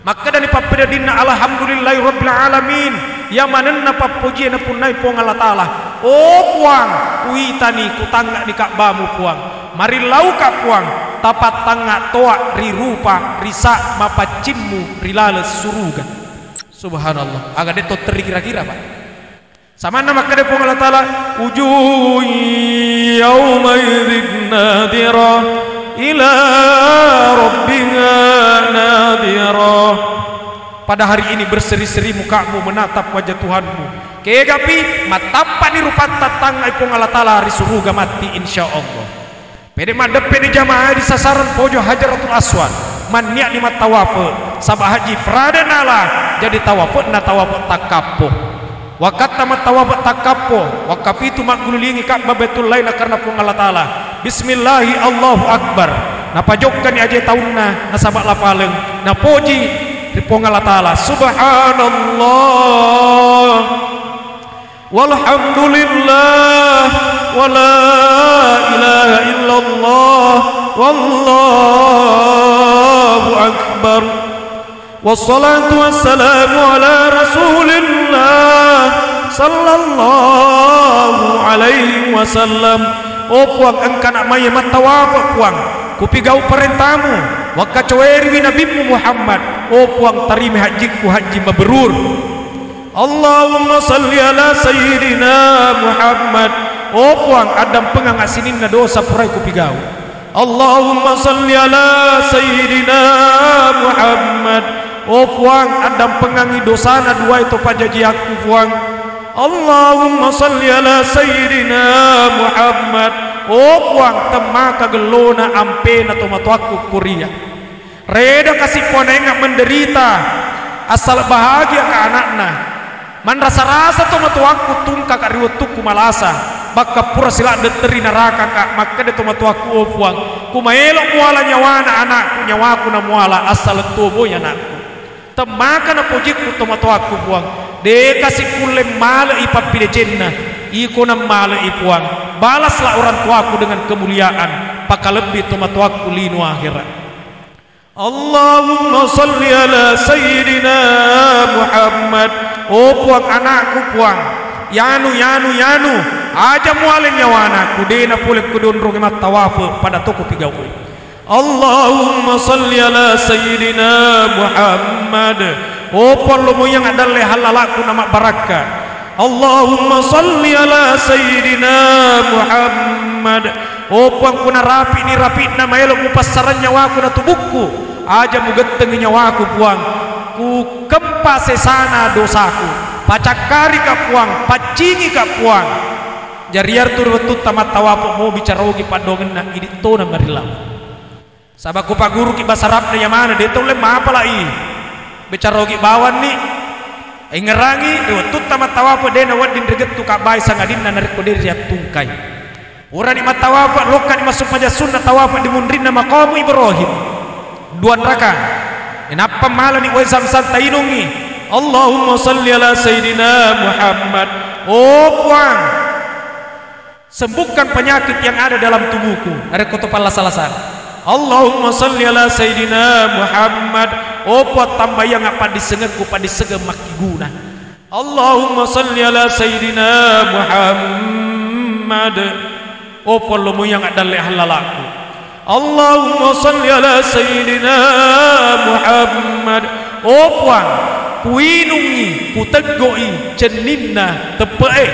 Maka dari papeda dinna alhamdulillahi rabbil alamin ya manenna papuji na punai puang Allah Taala. O puang uitani kutangga ni kakbamu puang mari lau kak puang tapat tangga toa ri rupa risa mapacimmu rilale suruga. Subhanallah agak deto teri kira-kira Pak sama nama kade puang Allah Taala ujuh yauma idzin nadira ila rabbiha nadira. Pada hari ini berseri-seri mukamu menatap wajah Tuhanmu. Kegapi matapa ni rupa tatang ipong Allah Taala hari suruga mati insyaallah. Pede madep pede jamaah di sasaran pojo Hajaratul Aswad. Man niat ni matawape sabah haji pradanala jadi tawape na tawape takapo. Wakata matawape takapo wakapitu makululingi Ka'bah Baitul Laila karena pong Allah Taala. Bismillahi Allahu Akbar. Napajokkan ni aje taunna nasabak lapaleng napoji Ripong Allah Ta'ala subhanallah walhamdulillah wa la ilaha illallah wallahu akbar wassalatu wassalamu ala rasulillah sallallahu alaihi wasallam. O puang engkau nak maya matawapa puang kupigau perintahmu wakacoeri nabimu Muhammad. O puang tarimi hajiku haji mabrur. Allahumma salli ala sayyidina Muhammad. O puang adam pengang asininna dosa purai kupigau. Allahumma salli ala sayyidina Muhammad. O puang adam pengangi dosana dua itu pajaji aku puang. Allahumma salli ala sayyidina Muhammad. O puang temaka gelona ampena tomatuaku kuria reda kasih ponenga menderita asal bahagia ke anakna man rasa-rasa tomatuaku tungka ka riwetuku malasa baka pura sila deteri neraka kak maka de tomatuaku o puang kumaelok muala nyawana anakku nyawaku na muala asal tubo ya anakku temaka na pujiku tomatuaku puang de kasih kule male ipapide jenna iko na male ipuang balaslah orang tuaku dengan kemuliaan paka lebih tomatuaku linu akhirat. Allahumma salli ala sayyidina Muhammad. O puang anakku puang yanu aja mualin nyawana kudena pulek kudun rogemat tawafu pada toko pigau. Allahumma salli ala sayyidina Muhammad. O puang lomo yang adalah halalaku nama barakah. Allahumma salli ala sayyidina Muhammad. O puang kuna rapi ni rapi nama elok mupasaran nyawaku na tubuhku aja mugeteng nyawaku puang ku kempa sesana dosaku pacakari ka puang pacingi ka puang jariar tur wetut tamat tawapo mau bicara ogi padongen na idito na marilam sabaku pak guru ki basarap na yamana deto le mapalai bicara ogi bawan ni ngerangi wetut tamat tawapo dena wadin reget tu kabai sangadin na narik kodir ya tungkai. Orang ni matawafat lokan masuk maja sunnah tawafat di mundrinna maqamu Ibrahim duan raka. Kenapa malah ni wazam santainungi. Allahumma salli ala sayyidina Muhammad. Oh puang sembuhkan penyakit yang ada dalam tubuhku. Ada kotopan lasa-lasa. Allahumma salli ala sayyidina Muhammad. Oh puat tambah yang apa disengekku pada segem makiguna. Allahumma salli ala sayyidina Muhammad. O polomo yang adalah halalaku. Allahumma salli ala sayyidina Muhammad. O puang kuinungi kutegoi ceninna tepe'e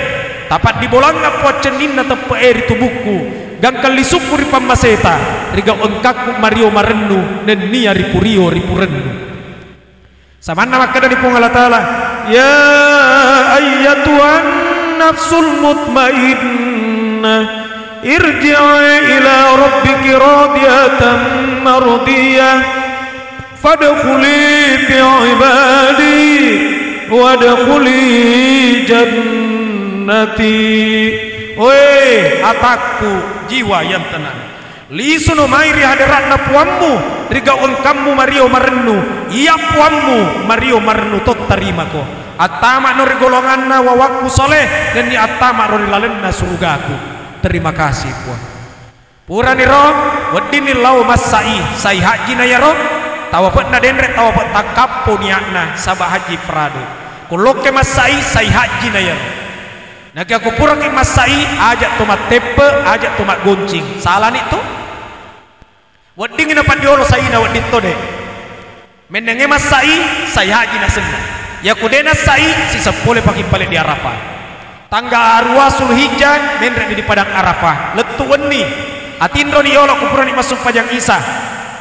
tapat dibolang apa ceninna tepe'e di tubuhku gangkal lisukuri pamaseta riga engkaku mario marennu dan nia ripurio ripurennu samana maka dari pung Allah Ta'ala ya ayyatuhan nafsul mutmainnah irji'i ila rabbiki radiyatan mardiyah fadkhuli fi ibadi wadkhuli jannati. Oi ataku jiwa yang tenang, lisuno mairi hadiratna puammu riga kamu mario marenu iya puammu mario marenu tot terima ko atama nori golonganna wawaku soleh dan ni atama nori lalenna surgaku. Terima kasih puan purani ro wedini lau masai sai haji na ya ro tawapet na denrek tawapet takapo niakna sabah haji prado kuloke masai sai haji na ya ro naki aku pura ke masai ajak tomat tepe ajak tomat goncing salah nih tuh wading ina pandiolo sai na wadit to de menenge masai sai haji na senna ya kudena sai si sepole pagi balik di Arafah tanggal arwa Sulhijjah menrek di padang Arafah letu weni atindro ni yolo kupura ni masuk pajang Isa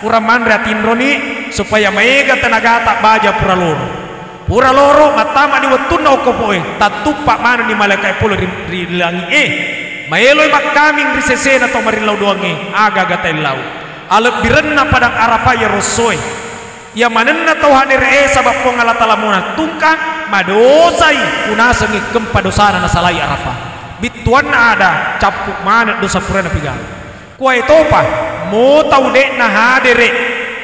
pura mandre atindro ni supaya mega tenaga tak baja pura loro matama di wetuna okopoe tatupak mana ni malaikat pula rilangi maeloi makaming risesena to marilau doange aga gatai lau alep birenna padang Arafah ya rosoi ya manenna tau hadir sabab ko ngala talamuna tungkang madosai kunasengi kempa dosana na salai Arafah bituan ada capuk mana dosa purana pigal kuai topa mo tau dek na hadere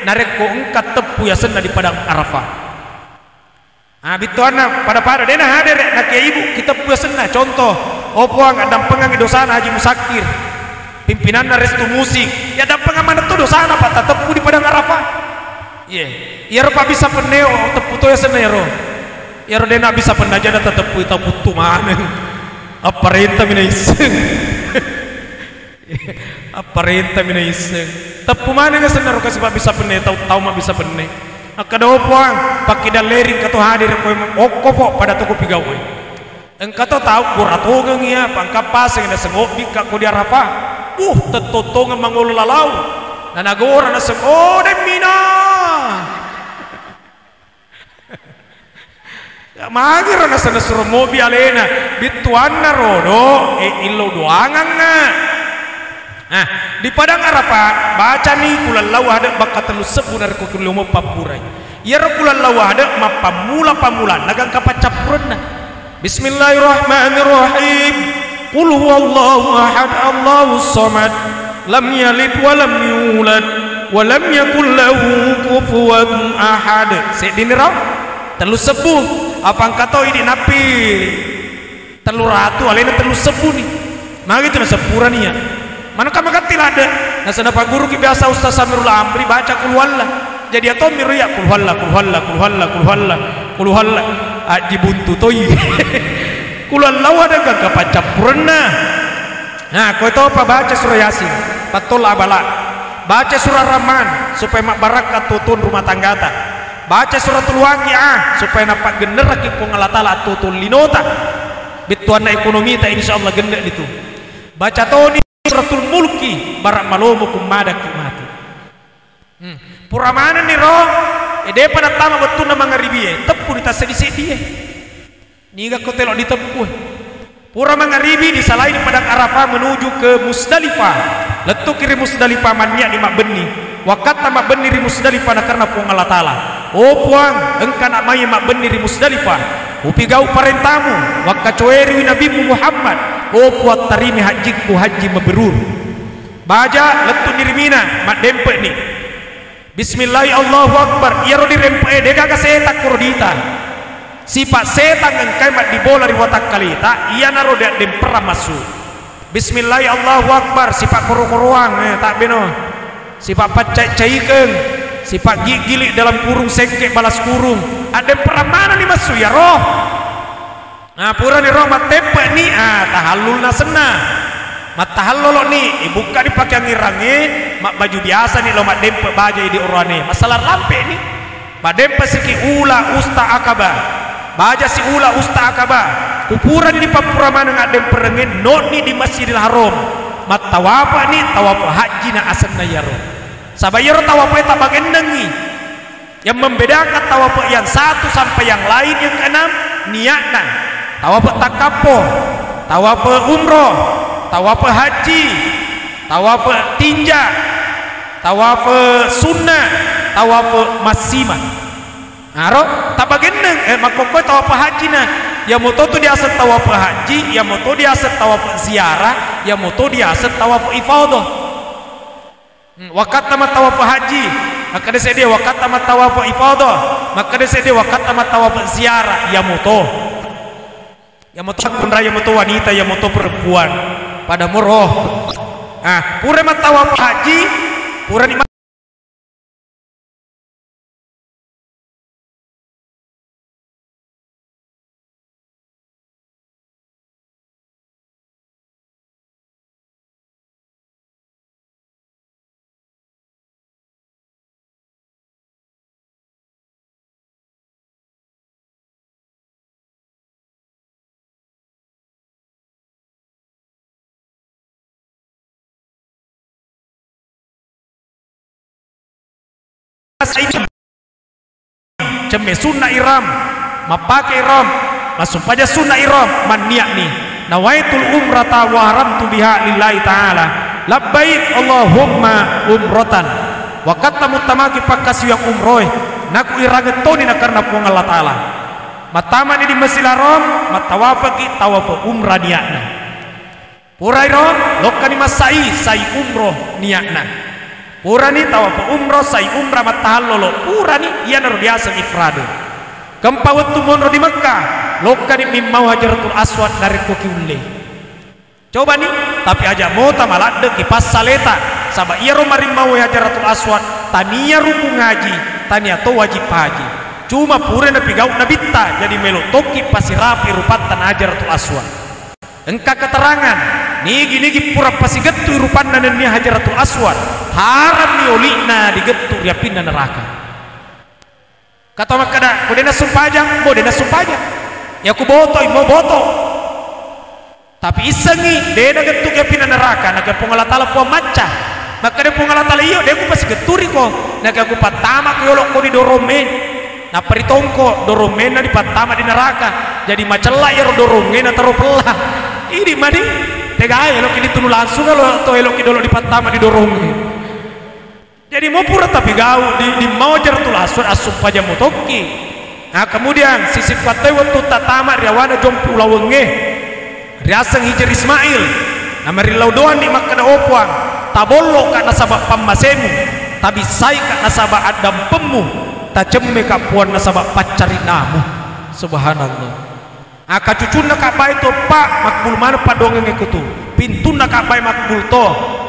narek ko engkat tepu ya senna di padang Arafah. Bituana pada dena hadir nak ibu kita punya senna contoh opuang ada pengang dosana Haji Musakir pimpinan restu musik ya ada pengang mana tuh dosana pak tepu di padang Arafah iya rupa bisa peneo tepu tuh ya senna ya dena bisa penaja ada tepu itu putu mana apa renta mina iseng apa renta mina iseng tepu mana nggak senna kasih pak bisa pene tahu mah bisa pene kada opuang pakai dalerin kato hadir ko okopo pada toko pigawai engkau tahu kurato gengia pangkap paseng na sengok bika ko di Arafah tetotong mangul lalau na nagora na sengok de mina ya magir na sana suruh mobi alena bituan na rodo ilo doangan na. Nah, di padang Arafah baca nih kulallau ada bakat telu sebunar ko kulomo papurai. Ya kulallau ada ma pamula nagang kapacapurna. Bismillahirrahmanirrahim. Qul huwallahu ahad Allahus samad lam yalid wa lam yulad wa lam yakul lahu kufuwan ahad. Sedini raw telu sebuh apa angkato ini napi telu ratu alena telu sebuh nih. Magi itu sepura nih ya. Mana kamu kan tilada nah sedapa guru ki biasa Ustaz Samirul Amri baca kulwalla jadi atau miru ya kulwalla aji buntu toy kulwalla ada gak kapacap purna nah kau tahu apa baca surah Yasin patul abala baca surah Rahman supaya mak barakat tutun rumah tanggata baca suratul Waqiah supaya napak gener ki pengalatala tutun linota bituana ekonomi ta insyaallah gener itu baca toni suratul mulki barak malomo kumada kimati puramana ni roh ede pada tama betul na mangaribi tepu di tasedi niga ko telok di tepu pura mangaribi di salai di padang Arafah menuju ke Musdalifah letu kiri Musdalifah manya di mak beni wakat mak beni di Musdalifah na karena puang Allah taala puang engka nak mai mak beni di Musdalifah upigau parentamu wakacoeri Nabi Muhammad puat tarimi hajiku haji mabrur baja letu nirimina mak dempet ni bismillahirrahmanirrahim Allahu akbar iya rodi rempe deka ka setak kurodita sifat setan engkai mak dibola riwatak kalita iya naro dek dempera masuk bismillahirrahmanirrahim Allahu akbar sifat koro-koroang tak beno sifat pacai-caikeun sifat gilik dalam kurung sengkek balas kurung ada dempera mana ni masuk ya roh. Nah pura ni roh mat tempe ni tahallul na senna mat tahallul ni buka dipakai ngirangi mak baju biasa ni lo mat dempe baju di urane masalah lampe ni mak dempe siki ula usta akaba baja si ula usta akaba kupuran di papura mana ngak dempe rengin not ni di Masjidil Haram mat tawafa ni tawafa haji na asan na yaro sabayaro tawafa eta bagendeng ni yang membedakan tawafa yang satu sampai yang lain yang keenam niatna tawaf takapo, tawaf umroh, tawaf haji, tawaf tinja, tawaf sunnah, tawaf masimah. aro tabageneng makoko tawaf haji na ya moto tu dia aset tawaf haji ya moto dia aset tawaf ziarah ya moto dia aset tawaf ifadah wakat tamat tawaf haji maka desa dia wakat tamat tawaf ifadah maka desa dia wakat tamat tawaf ziarah ya moto kunra ya moto wanita ya moto perempuan pada moroh pura mat tawaf haji pura di ceme sunnah ihram mapake ihram masuk aja sunnah ihram man niat nih nawaitul umrata wa haramtu biha lillahi ta'ala labbaik Allahumma umratan wa katamu tamaki pakas yang umroh naku iragetoni na karena puang Allah ta'ala matama ni di Masjidil Haram matawafaki tawaf umrah niatna pura ihram lokani masai sai umroh niatna purani tawaf umroh sai umrah matahallolo purani ia naruh biasa ifradu kempa waktu monro di Mekah lokani mimmau hajaratul aswad dari koki ulle coba nih tapi aja mau tamalade kipas saleta sabak ia romarim mau hajaratul aswad tania ruku ngaji tania to wajib haji cuma pura nabi gauk nabita jadi melo toki pasirapi rupatan hajaratul aswad engka keterangan nigi pura pasi getu rupanna ni hajaratul aswad haram ni olina digetu dia pindah neraka kata makada bodena sumpajang ya ku boto mau boto tapi isengi dena getu dia pindah neraka naga pungala tala po maca maka dia pungala tala iyo dia ku pasi geturi ko naga ku patama ku yolok ko di doromen na peritongko doromen na di patama di neraka jadi macela ya doromen na taruh pelah ini mani tega elok ini tunu langsung kalau atau elok dolo di patama di dorong jadi mau pura tapi gau di mau jaratul aswad asup aja motoki nah kemudian sisip katoi waktu tatama riawana jompu lawenge riaseng hijir Ismail namari laudoan di makana opuang tabollo ka nasabak pammasemu tapi sai ka nasabak adam pemu tajemme ka puan nasabak pacarinamu subhanallah aka cucunna ka bae to pak makbul mana padongeng ikutu pintuna ka bae makbul to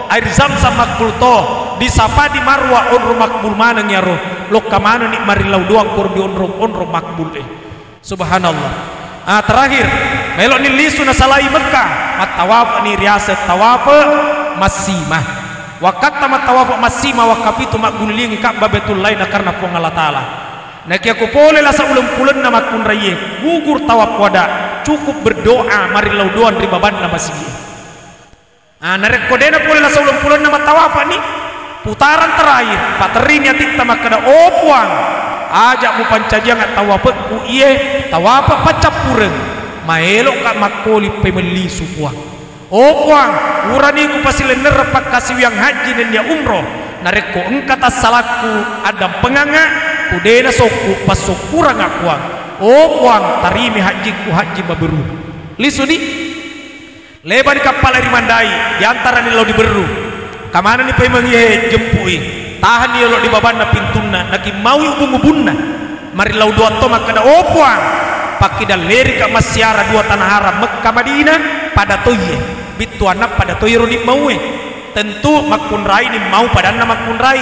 air zamzam makbul to disapa di marwa onro makbul mana nyaro lok ka mana ni mari laudoang kur di onro makbul subhanallah terakhir melok ni lisu na salai Mekah matawaf ni riasa tawaf masimah wakat tamat tawaf masimah wakapitu makbul lingi ka babetul lain karena puang Allah taala nak aku boleh lah seulung pulen nama kun raye gugur tawaf wada cukup berdoa mari laudoan ribaban nama masjid narek kodena boleh lah seulung pulen nama tawaf ni putaran terakhir paterin yang tikta makada opuang ajak mu pancajang tawaf ku iye tawaf pacap pureng maelok kak makoli pemeli supuang opuang urani ku pasilener pak kasih yang haji dan dia umroh narek ko engkata salahku ada penganga kudena soku pasok kurang akuang opuang tarimi hajiku haji maberu lisuni lebar kapal dari mandai diantara ni lo diberu kamana ni pemengi jempui tahan ni lo di babana pintuna naki mau ubunna mari lau dua to makada opuang pakida leri ka masyara dua tanah haram Mekah Madinah pada toye bitu anak pada toye roni maue tentu makun rai ni mau pada makun rai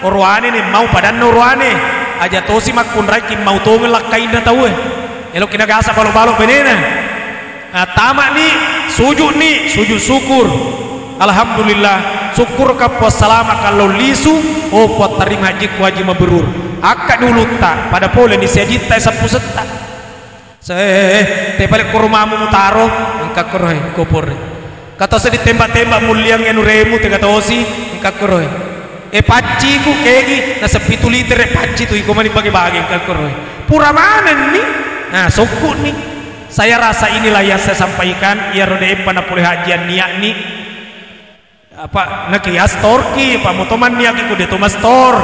orwane ni mau pada orwane aja tosi makun rai ki mau to ngelakai na tahu elok kina gasa balok-balok benena tamak ni sujud syukur alhamdulillah syukur ka wassalama kalau lisu pot tarim haji ku haji mabrur akak dulu tak pada pole ni sejita sapu seta te balik ke rumahmu mutaro engka keroy kopor kata sedih tembak-tembak muliang yang nuremu tega tosi engka keroy paci ku kegi na 7 liter paci tu iko mani bagi-bagi engka keroy pura mana ni nah suku ni saya rasa inilah yang saya sampaikan ya rode pada pulih hajian niat ni apa nak ya store ki apa motoman niat ki ku de Thomas store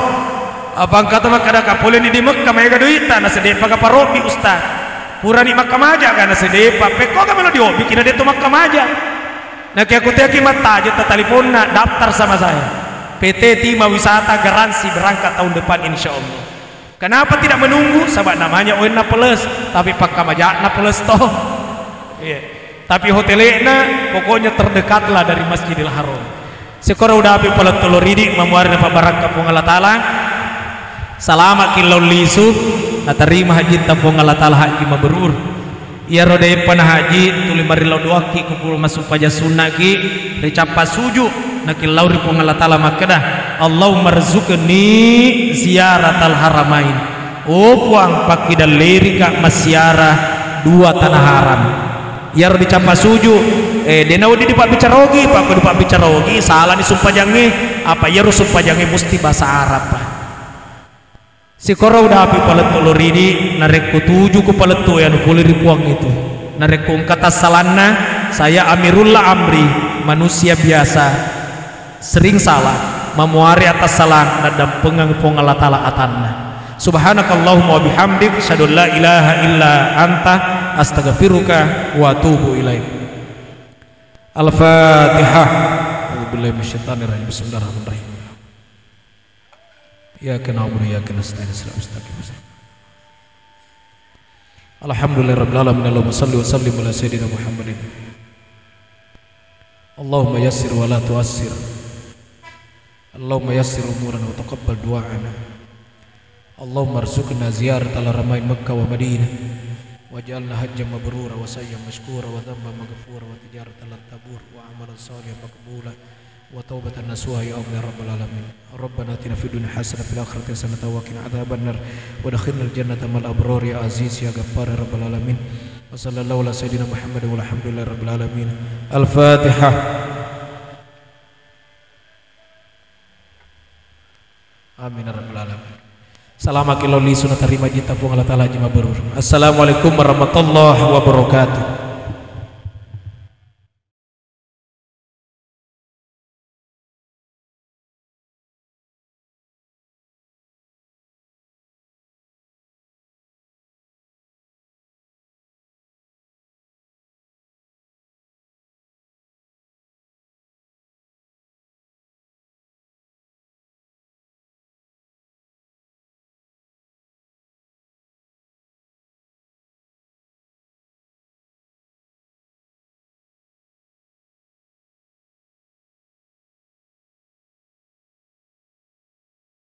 abang kata makada kapole ni di Mekah mega duita na sedep pagaparobi ustaz purani Makkah maja kana sedep peko ka melo diobi kina deto Makkah maja na kaya kutia kimat tajo telefonna daftar sama saya PT Timah Wisata garansi berangkat tahun depan insyaallah. Kenapa tidak menunggu? Sebab namanya ONA plus tapi pakka majana plus toh. Iya. Tapi hotelnya pokoknya terdekatlah dari Masjidil Haram. Sekarang udah api palat teluridi memuari dapat baraka pung Allah Ta'ala. Selamat kilau lisu natarima haji tampung Allah Ta'ala haji mabrur. Ia rodai panah haji tuli marilau doa ki kupul masuk paja sunnah ki ricapa suju nakil lauri pung Allah Ta'ala makadah Allahumma rzuqni ziyaratal haramain. Oh puang pakidal lirika masyarah dua tanah haram. Ia rodai capa suju dena udi dipak bicarogi pak ku dipak bicarogi salah ni sumpah jangi apa ya sumpah jangi mesti bahasa Arab pak. Si koro udah api palet toloridi narek ku tuju ku palet tu yang kulir puang itu narek ku kata salanna saya Amirullah Amri manusia biasa sering salah memuari atas salah dan pengang pung Allah Ta'ala atanna. Subhanakallahumma wa bihamdik asyhadu la ilaha illa anta astaghfiruka wa atubu ilaik. Al-Fatihah. A'udzubillahi minasyaitonir rajim. Bismillahirrahmanirrahim. Ya kana na'budu wa iyyaka nasta'in ihdinas siratal mustaqim. Alhamdulillahirabbil alamin. Allahumma shalli wa sallim ala sayyidina Muhammadin. Allahumma yassir wa la tu'assir. Allahumma yassir umurana wa taqabbal du'ana. Allahumma arzuqna ziyaratal haramain Makkah wa Madinah. Waj'alna hajjan mabrura wa sayyan mashkura wa dhanban maghfura wa tijaratan lan tabur wa amalan salihan maqbula wa taubatan nasuha ya Allah rabbal alamin. Rabbana atina fid dunya hasanah fil akhirati hasanah wa qina adzabannar wa adkhilnal jannata mal abrar ya aziz ya ghaffar ya rabbal alamin. Wa sallallahu ala sayyidina Muhammad wa alhamdulillahi rabbil alamin. Al-Fatihah. Amin ya rabbal alamin. Salamakillah li sunat terima jita pung Allah Ta'ala jima berur. Assalamualaikum warahmatullahi wabarakatuh.